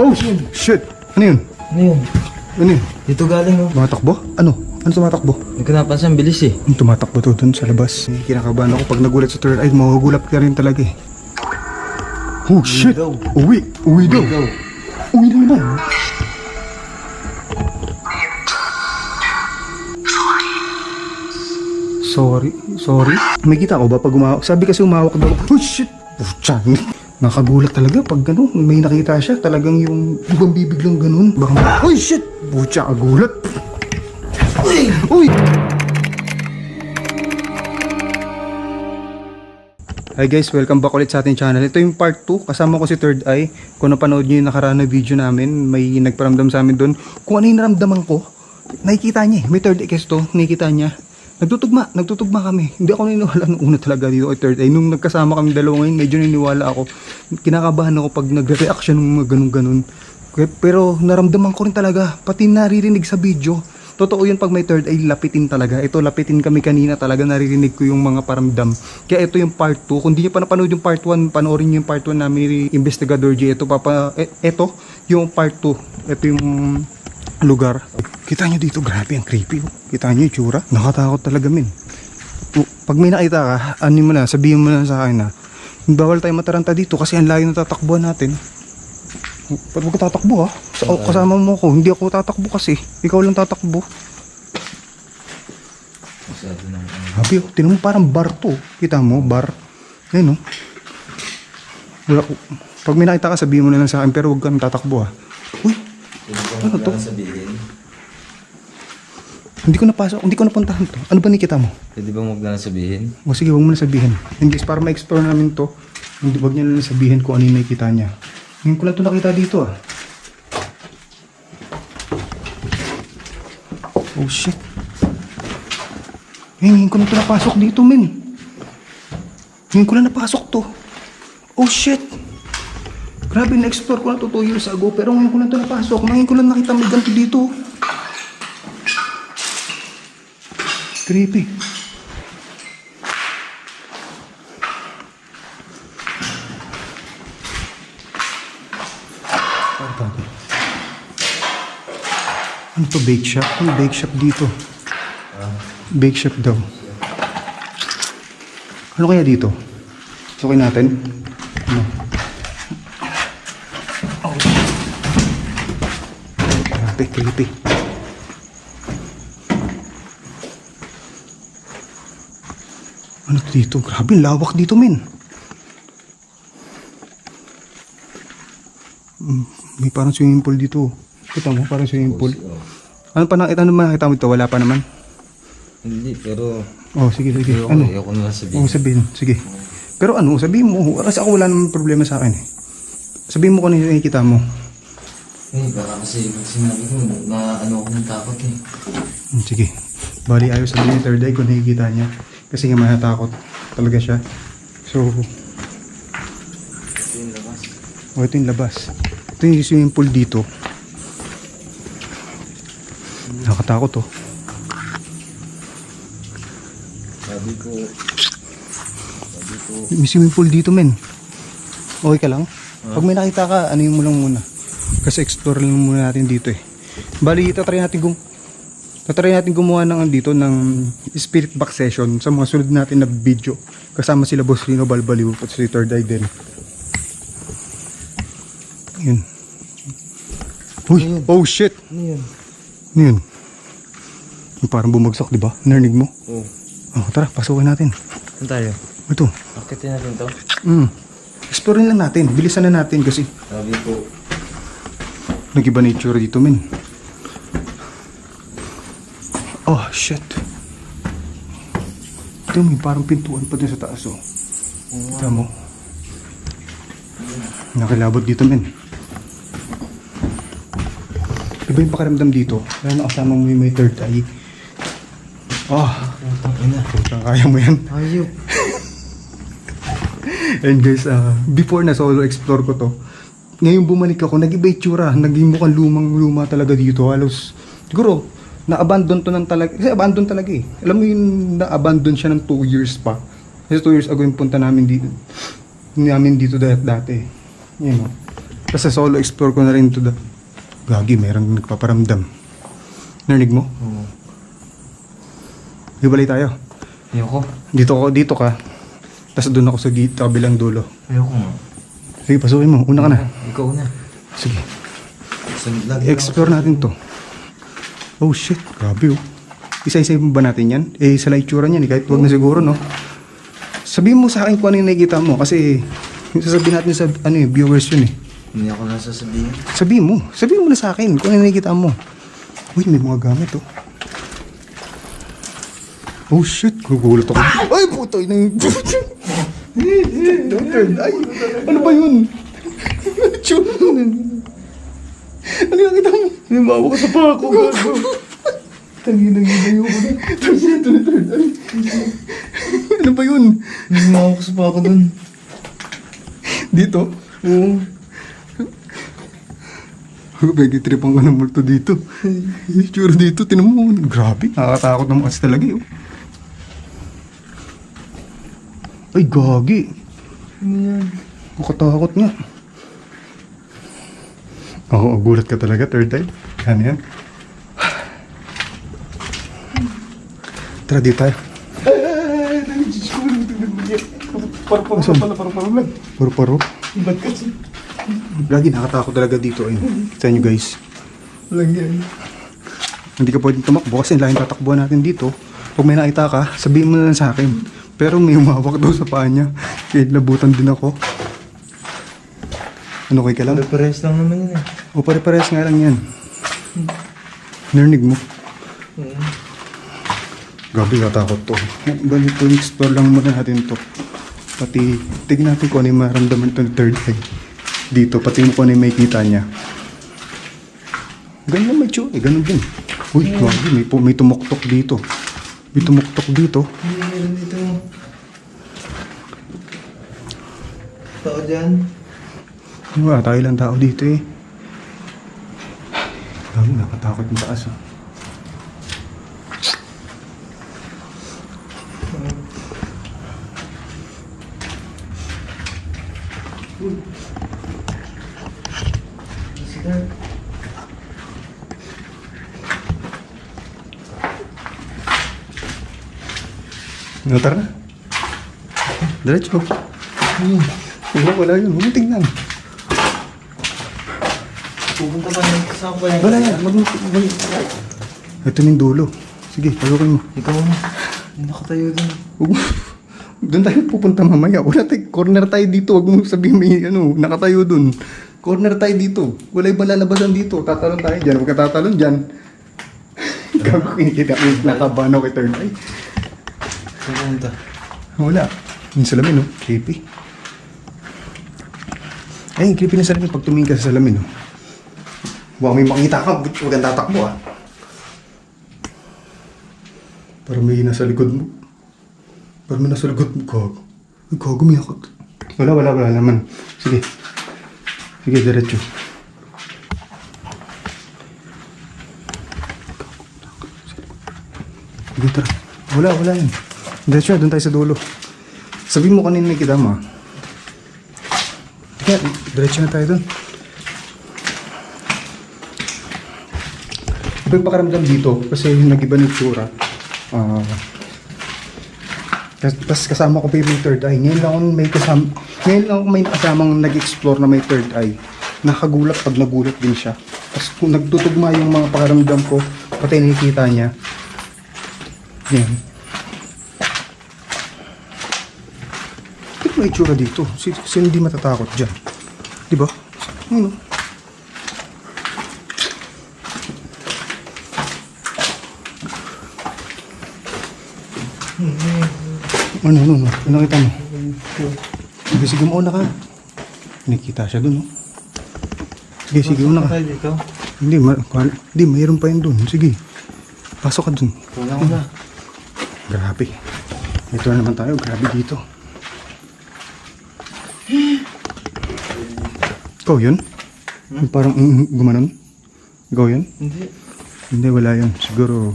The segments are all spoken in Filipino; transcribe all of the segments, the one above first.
Oh, shit! Ano yun? Ano yun? Ano yun? Dito galing oh. Tumatakbo? Ano? Ano tumatakbo? Hindi ko napansin, bilis eh. Yung tumatakbo to dun sa labas. Kinakabahan ako pag nagulat sa third eye, magugulat ka rin talaga eh. Oh shit! daw. Uwi! Uwi daw! Uwi daw naman! Sorry. May kita ko ba pag umawak? Sabi kasi umawak daw. Oh shit! Pucha! Nakagulat talaga pag gano'n. May nakita siya. Talagang yung ibang bibiglang gano'n. Baka, oh shit! Pucha, kagulat! Uy! Hi guys, welcome back ulit sa ating channel. Ito yung part 2, kasama ko si Third Eye. Kung napanood nyo yung nakaraan na video namin, may nagparamdam sa amin doon. Kung ano yung naramdaman ko, nakikita niya may Third Eye kasi to, nakikita niya. Nagtutugma kami. Hindi ako naniniwala nung una talaga dito kay Third Eye. Nung nagkasama kami dalawa ngayon, medyo naniniwala ako. Kinakabahan ako pag nagre-react siya ng mga ganun-ganun. Pero naramdaman ko rin talaga, pati naririnig sa video. Totoo yun pag may third eye, lapitin talaga. Ito, lapitin kami kanina talaga, naririnig ko yung mga paramdam. Kaya ito yung part 2. Kung di nyo pa napanood yung part 1, panoorin nyo yung part 1 namin ni Investigador G. Ito, ito yung part 2. Ito yung lugar. Kita nyo dito, grabe, ang creepy. Kita nyo yung tsura. Nakatakot talaga, min. Pag may nakita ka, ano mo na, sabihin mo na sa akin na, bawal tayo mataranta dito kasi ang layo na tatakbuhan natin. Ba't huwag ka tatakbo ha? Kasama mo ko. Hindi ako tatakbo kasi. Ikaw lang tatakbo. Habi, tinan mo parang bar to. Kita mo, bar. Ayun o. Wala ko. Pag may nakita ka, sabihin mo na lang sa akin. Pero huwag ka nang tatakbo ha. Uy! Ano to? Hindi ko napasok. Hindi ko napuntahan to. Ano ba nakita mo? Pwede ba huwag na sabihin? O sige, huwag mo na sabihin. And guys, para ma-explore namin to, huwag niya na sabihin kung ano yung nakikita niya. Ngayon ko lang ito nakita dito ah. Oh shit. Ngayon ko lang ito napasok dito men. Ngayon ko lang napasok to. Oh shit. Grabe, na-explore ko na to 2 years ago. Pero ngayon ko lang ito napasok. Ngayon ko lang nakita may ganito dito. Creepy. Ano to, bake shop? Ano bake shop dito? Bake shop daw. Ano kaya dito? Sukin natin. Ano? Oh. Grabe, creepy. Ano to dito? Grabe, lawak dito men. May parang swimming pool dito. Kita mo, parang swimming pool. Ano pa nakita naman? Nakita mo ito? Wala pa naman? Hindi, pero... Oh, sige. Ano? Ayoko na sabihin. Oh, sabihin. Sige. Pero ano, sabihin mo. Kasi ako wala naman problema sa akin eh. Sabihin mo kung ano yung nakikita mo. Eh, baka kasi pag sinabi ko na ano ako ng takot eh. Sige. Bali, ayaw sabihin ni Third Eye kung nakikita niya. Kasi nga matatakot talaga siya. So, Ito yung labas. oh, ito yung labas. Ito yung swimming pool dito. Nakatakot oh. Sabi ko... May swimming pool dito men. Okay ka lang? Pag may nakita ka, ano yung mo lang muna. Kasi explore lang muna natin dito eh. Bali, tatry natin gumawa ng dito ng spirit box session sa mga sunod natin na video. Kasama sila Boss Rino Balbaliw at si Third Eye din. Yun. Uy! Oh shit! Ano yun? Ano yun? Yung parang bumagsak, di ba? Narinig mo? Oo. Oh, tara, pasukin natin. Saan tayo? Ito. Akitin natin to? Explorein lang natin. Bilisan na natin kasi Sabi ko... nag-iba nature dito, men. Oh, shit. Ito, may parang pintuan pa din sa taas, oh. Ito mo. Nakilabot dito, men. Iba yung pakiramdam dito. Kaya nakasama mo yung may third eye. Oh, putang kaya mo yan. Ayop. And guys, before na solo explore ko to, ngayon bumalik ako, nag-iba itsura. Naging mukhang lumang-luma talaga dito. Halos, siguro, na-abandon to ng talaga. Kasi abandon talaga eh. Alam mo yung na-abandon siya ng 2 years pa. Kasi 2 years ago yung punta namin dito. Dati. Yan o. Basta solo explore ko na rin to the... Gagi, merong nagpaparamdam. Narinig mo? Oo. Hiwalay tayo. Ayoko. Dito ka. Tapos doon ako sa kabilang dulo. Ayoko nga. Sige, pasukin mo. Una ka na. Ikaw na. Sige. Lagi I-explore natin to. Oh shit, grabe oh. Isa-isa ba natin yan? Eh, sa itsura niyan eh. Kahit huwag na siguro, no? Sabihin mo sa akin kung ano yung nakikita mo. Kasi sasabihin natin sa viewers yun eh. Hindi ako nasasabihin. Sabihin mo na sa akin kung ano nakikita mo. Uy, may mga gamit oh. Oh shit, gugulat ako. Ay, puto, ina yung... Ay, ano ba yun? Ano yung nakita mo? Lumawa ko sa pako, gago. Tangina ko na. Ay. Ano ba yun? Lumawa ko sa pako dun. Dito? Oo. Pag-itripan ko ng multo dito. Sure dito, tinan mo. Grabe, nakakatakot naman kasi talaga yun. Ay, gagi. Ano yan? Makatakot nga. Oo, gulat ka talaga, third eye. Ano yan? Tara, dito tayo. Paro-paro lang. Paro-paro? Ba't kasi? Lagi nakatakot talaga dito. Ayun. Kita nyo guys. Walang yan. Hindi ka pwedeng tumakbo kasi laking tatakbuhan natin dito. Pag may nakita ka, sabihin mo na lang sa akin. Pero may umawak daw sa paa niya. Kaya labutan din ako. Ano kay ka lang? Pares lang naman yun eh. O pare-pares nga lang yan. Narinig mo? Oo. Gabi katakot to. Balik to, explore lang muna natin to. Pati tignan natin kung ano yung maramdaman to ng third eye. Dito, pati mo kung ano yung makikita niya. Ganyan may tsura, ganun din. Uy, grabe, may tumuktok dito. May tumuktok dito. Hindi, meron dito. Tao dyan. Diba, tayo lang tao dito eh. Grabe, nakatakot yung taas ah. Sige. No, tara na. Diretso. Wala yun. Huwag mo tingnan. Pupunta pa na sa ako yan. Wala yan. Ito na yung dulo. Sige, pasukin mo. Ikaw na. Hindi nakatayo dun. Huwag mo. Doon tayo pupunta mamaya. Wala tayo. Corner tayo dito. Huwag mo sabihin may nakatayo dun. Corner tayo dito. Wala yung malalabasan dito. Tatalon tayo dyan. Huwag ka tatalon dyan. Gago kinikita ko yung nakabano kay third eye. Saan pumunta? Wala. Yung salamin, no? Creepy. Ay, creepy na salamin. Pag tumingin ka sa salamin, no? Baka may makita ka. Huwag kang tatakbo, ah. Parang may nasa likod mo. Parang may nasa likod mo. Gago. Ay, gago, may nakot. Wala naman. Sige. Sige, diretso. Sige, tara. Wala yan. Diretso, doon tayo sa dulo. Sabihin mo kanina nakikita mo, ah. Teka, diretso na tayo doon. Iba yung pakaramdam dito kasi nag-iba ng tsura. Tapos kasama ko pa yung third eye. Ngayon lang ako may kasamang nag-explore na may third eye. Nakagulat pag nagulat din siya. Tapos kung nagtutugma yung mga pakaramdam ko, pati nakikita niya. Yan. Tignan mo yung tsura dito. Sino hindi matatakot dyan? Diba? Ano? Ano? Ano nakita mo? Sige, mauna ka. Nakita siya dun, no? Sige, una ka. Ikaw? Hindi, mayroon pa yun dun. Sige, pasok ka dun. Wala ko na. Grabe. Ito na naman tayo. Grabe dito. Ikaw yun? Parang gumanon? Ikaw yun? Hindi. Hindi, wala yun. Siguro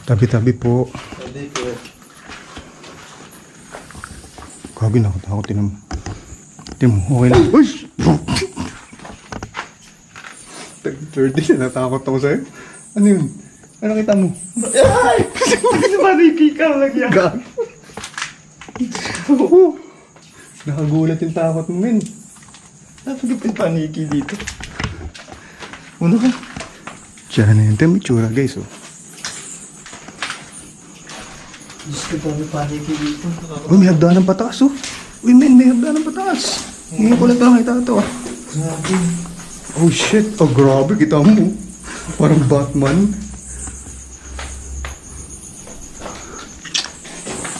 tabi-tabi po. Sabi ko. Kagi na ako, tinan mo. Tingnan mo, okay lang. Uy! 30, natakot ako sa'yo. Ano yun? Ano kita mo? Ay! Paniki ka lagi. Gag. Oo. Nakagulat yung takot mo, men. Napagapit paniki dito. Ano ka? Diyan na yun. Tingnan mo yung tsura, guys, oh. Diyos ko pa, may paniki dito. Uy, may hagdan ng pataas, oh. Uy, men, may hagdan ng pataas. Ngayon ko lang nakita ito, ah. Grabe. Oh, shit. Oh, grabe. Kita mo. Parang Batman.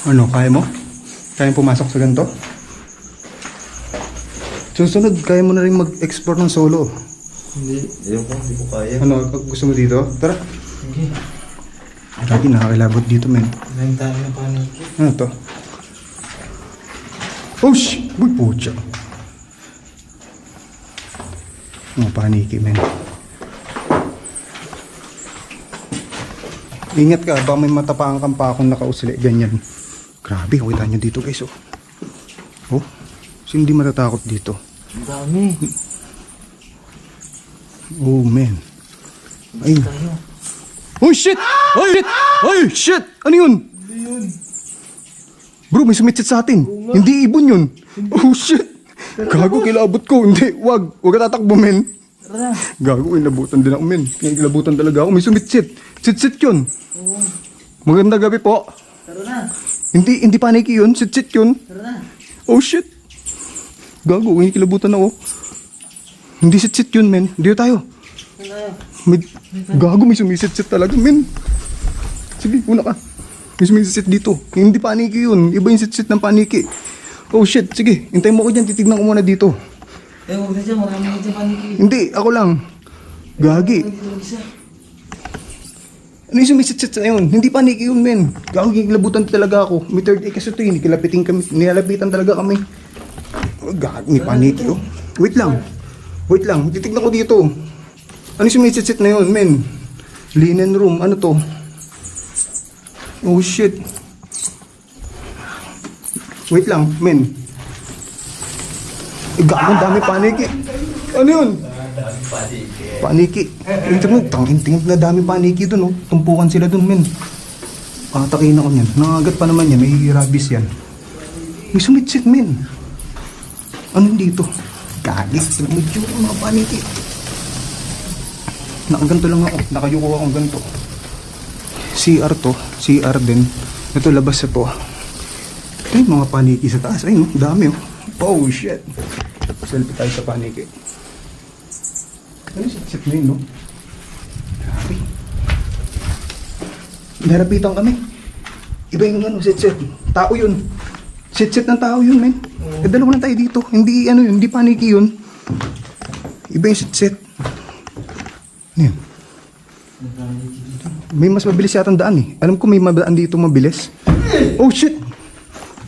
Ano, kaya mo? Kaya mo pumasok sa ganito? Susunod, kaya mo na rin mag-explore ng solo. Hindi ko kaya. Ano, gusto mo dito? Tara. Sige. Lagi nakakilabot dito, men. Lang tayo ng paniki. Ano to? Oh, shit! Uy, pucha. Mga paniki, men. Ingat ka, baka may matapaan kang pa akong nakausili. Ganyan. Grabe, kita nyo dito, guys, oh. Oh, so hindi matatakot dito. Ang dami. Oh, man. Ay. Tayo. Oh, shit! Oh, shit! Oh, shit! Ano yun? Hindi yun. Bro, may sumitsit sa atin. Hindi ibon yun. Oh, shit! Gago, kilabot ko. Hindi, wag. Wag ka tatakbo, men. Tara. Gago, inabutan din ako, men. Inabutan talaga ako. May sumitsit. Sit-sit yun. Oo. Maganda gabi po. Tara na. Hindi paniki yun. Sit-sit yun. Tara na. Oh, shit. Gago, kinikilabutan ako. Hindi sit-sit yun, men. Dito tayo. Tara. May, gago, may sumisit-sit talaga, men. Sige, una ka. May sumisit dito. Hindi paniki yun. Iba yung sit-sit ng paniki. Oh, shit. Sige, hintayin mo ko dyan. Titignan ko muna dito. Huwag na dyan. Marami na dyan paniki. Hindi, ako lang. Gagi. Dito isa. Ano yung sumisit-sit na yun? Hindi paniki yun, men. Gago, kinikilabutan talaga ako. May third eye kasi ito yun. Nilalapitan talaga kami. Oh, gago, may paniki, oh. Wait lang. Wait lang. Titignan ko dito. Ano yung sumisit-sit na yun, men? Linen room. Ano to? Oh, shit. Wait lang, men. Gago, ang dami paniki. Ano yun? Paniki. Tingin na dami paniki dun, oh. Tumpukan sila dun, men. Atakin ako niyan. Nangagat pa naman yan. May rabies yan. May sumitsit, men. Ano dito? Galit. Medyo mga paniki. Nakaganto lang ako. Nakayuko akong ganto. CR to. CR din. Ito labas sa to. Ito yung mga paniki sa taas. Ay, no? Dami, oh. Oh, shit. Selfie tayo sa paniki. Ano yung sit na yun, no? Grabe. Narapitan kami. Iba yung ano, sit-sit. Tao yun. Sit-sit ng tao yun, men. Eh, dalawa lang tayo dito. Hindi, ano yun, hindi paniki yun. Iba yung sit-sit. Ano yun? May mas mabilis yata ang daan, eh. Alam ko may daan dito mabilis. Oh, shit!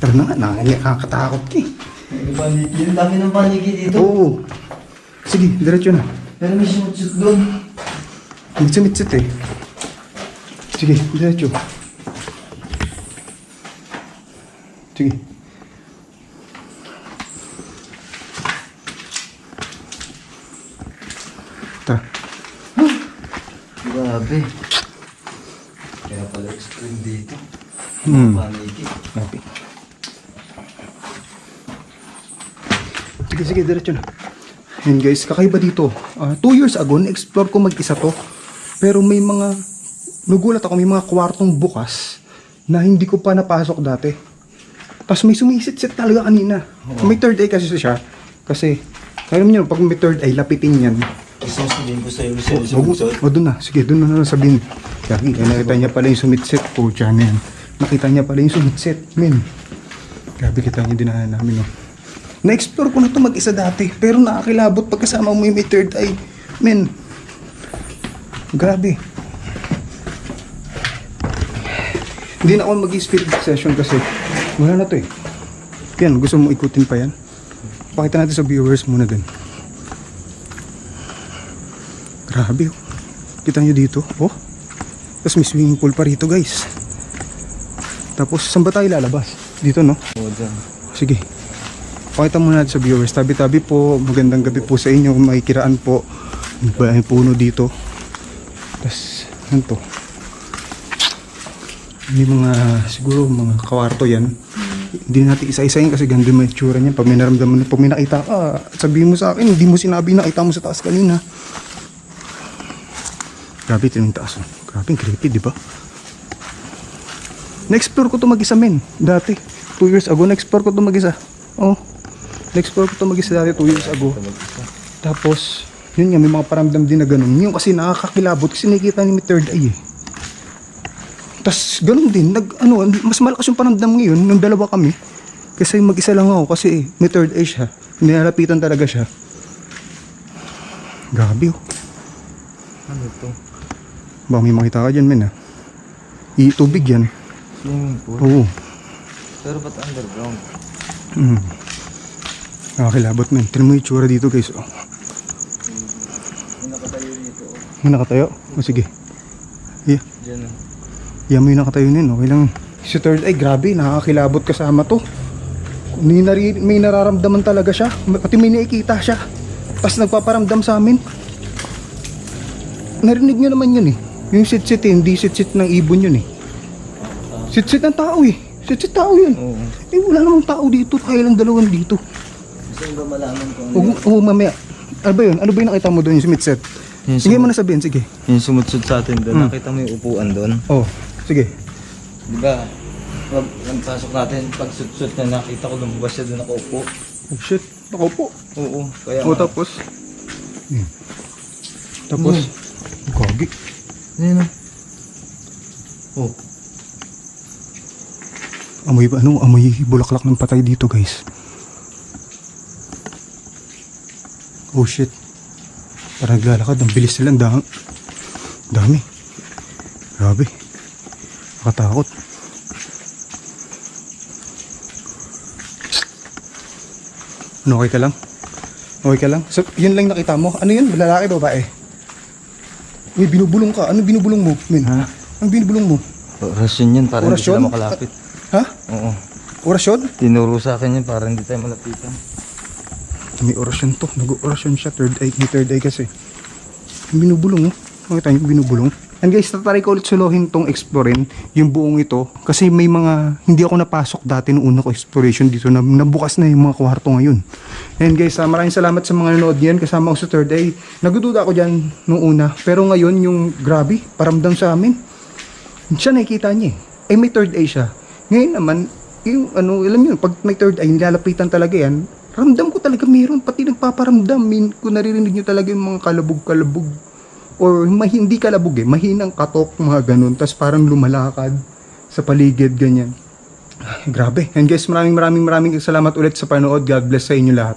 Tara na nga, nakakatakot ka, eh. May paniki. Ang dami ng paniki dito. Oo. Sige, diretso na. Pero may sumut-sut doon. May sumit-sit, eh. Sige, diretso. Sige. Tara. Grabe. Kaya pala extreme dito. Paniki. Grabe. Sige, sige, diretso na. Yan guys, kakaiba dito. 2 years ago, na-explore ko mag-isa to. Pero may mga, nagulat ako, may mga kwartong bukas na hindi ko pa napasok dati. Tapos may sumisit-sit talaga kanina. May third eye kasi siya. Kasi, alam niyo, pag may third eye, lapitin yan. Gusto mo sabihin ko sa'yo, O, doon na. Sige, doon na lang sabihin. Kaya nakita niya pala yung sumitsit. Po, dyan yan. Nakita niya pala yung sumitsit. Men. Grabe, kita niya dinahan namin, no. Na-explore ko na to mag-isa dati. Pero nakakilabot pagkasama mo yung may third eye. Men. Grabe. Hindi na ako mag-speed session kasi wala na to, eh. Yan, gusto mo ikutin pa yan? Pakita natin sa viewers muna din. Grabe, oh. Kita nyo dito, oh. Tapos may swimming pool pa rito, guys. Tapos, saan ba tayo lalabas? Dito, no? Oo, dyan. Sige. Pakita muna natin sa viewers. Tabi-tabi po. Magandang gabi po sa inyo. May kiraan po. May puno dito. Tapos, ano to? May mga, siguro mga kawarto yan. Hindi natin isa-isayin kasi ganda may itsura niyan. Pag may naramdaman, pag may nakita ka, sabihin mo sa akin, hindi mo sinabi, nakita mo sa taas kanina. Grabe, ito yung taas. Grabe, creepy, di ba? Na-explore ko to mag-isa, men. Dati, 2 years ago, na-explore ko to mag-isa. Oh, na-explore ko to mag-isa dati 2 years ago. Tapos, yun nga, may mga paramdam din na ganun. Yung kasi nakakakilabot kasi nakikita ni may third eye eh. Tapos, ganun din. Mas malakas yung paramdam ngayon nung dalawa kami. Kasi mag-isa lang ako kasi may third eye siya. Nilalapitan talaga siya. Grabe oh. Ano to? Baka may makita ka dyan, men ah. Tubig yan. Swimming pool? Oo. Pero ba't underground? Nakakilabot, men. Tignan mo yung itsura dito, guys. Oh. May nakatayo dito. May nakatayo? O sige. Yeah. Diyan oh. Yan mo yung nakatayo nun. Okay lang. Si third eye, grabe. Nakakilabot kasama to. May nararamdaman talaga siya. Pati may nakikita siya. Tapos nagpaparamdam sa amin. Narinig nyo naman yun eh. Yung sit-sit eh. Hindi sit-sit ng ibon yun eh. Sit-sit ng tao eh. Sit-sit tao yun. Oo. Eh wala namang tao dito. Tayo lang dalawan dito. Gusto mo ba malaman kung ano? Oo, mamaya. Ano ba yun? Ano ba yung nakita mo doon? Yung sit-sit? Yung Sige mo na sabihin. Sige. Yung sumutsud sa atin doon, nakita mo yung upuan doon? Oh, sige. Di ba? Nagpasok natin, pag sut-sut na nakita ko, lumabas siya doon nakaupo. Oh shit. Nakaupo. Oo, kaya O tapos. Tapos. Gagi. Ano? Oh. Amoy ba? Ano? Amoy bulaklak ng patay dito, guys. Oh shit. Parang naglalakad. Ang bilis nila. Ang dami. Grabe. Nakatakot. Ano, okay ka lang? Okay ka lang? So, yun lang nakita mo? Ano yun? Lalaki, babae? May binubulong ka. Ano binubulong mo, men? Ha? Ang binubulong mo? Orasyon yun, para hindi Orasyon? sila makalapit. Ha? Oo. Orasyon? Tinuro sa akin yun, para hindi tayo malapitan. May orasyon to. Nag-orasyon siya. Third eye. May third eye kasi. Yung binubulong, oh. Makita niyo yung binubulong. And guys, tatry ko ulit suluhin tong explorin, yung buong ito. Kasi may mga, hindi ako napasok dati nung una ko exploration dito. Nabukas na yung mga kwarto ngayon. And guys, maraming salamat sa mga nanood niyan. Kasama ko sa third eye. Nagdududa ako dyan nung una. Pero ngayon, yung grabe, paramdam sa amin. Siya nakikita niya eh. May third eye siya. Ngayon naman, yung ano, alam niyo, pag may third eye, nilalapitan talaga yan. Ramdam ko talaga meron. Pati nagpaparamdam. Kung naririnig niyo talaga yung mga kalabog-kalabog. Or hindi kalabog eh, mahinang katok, mga ganun. Tapos parang lumalakad sa paligid, ganyan. Ay, grabe. And guys, maraming salamat ulit sa panood. God bless sa inyo lahat.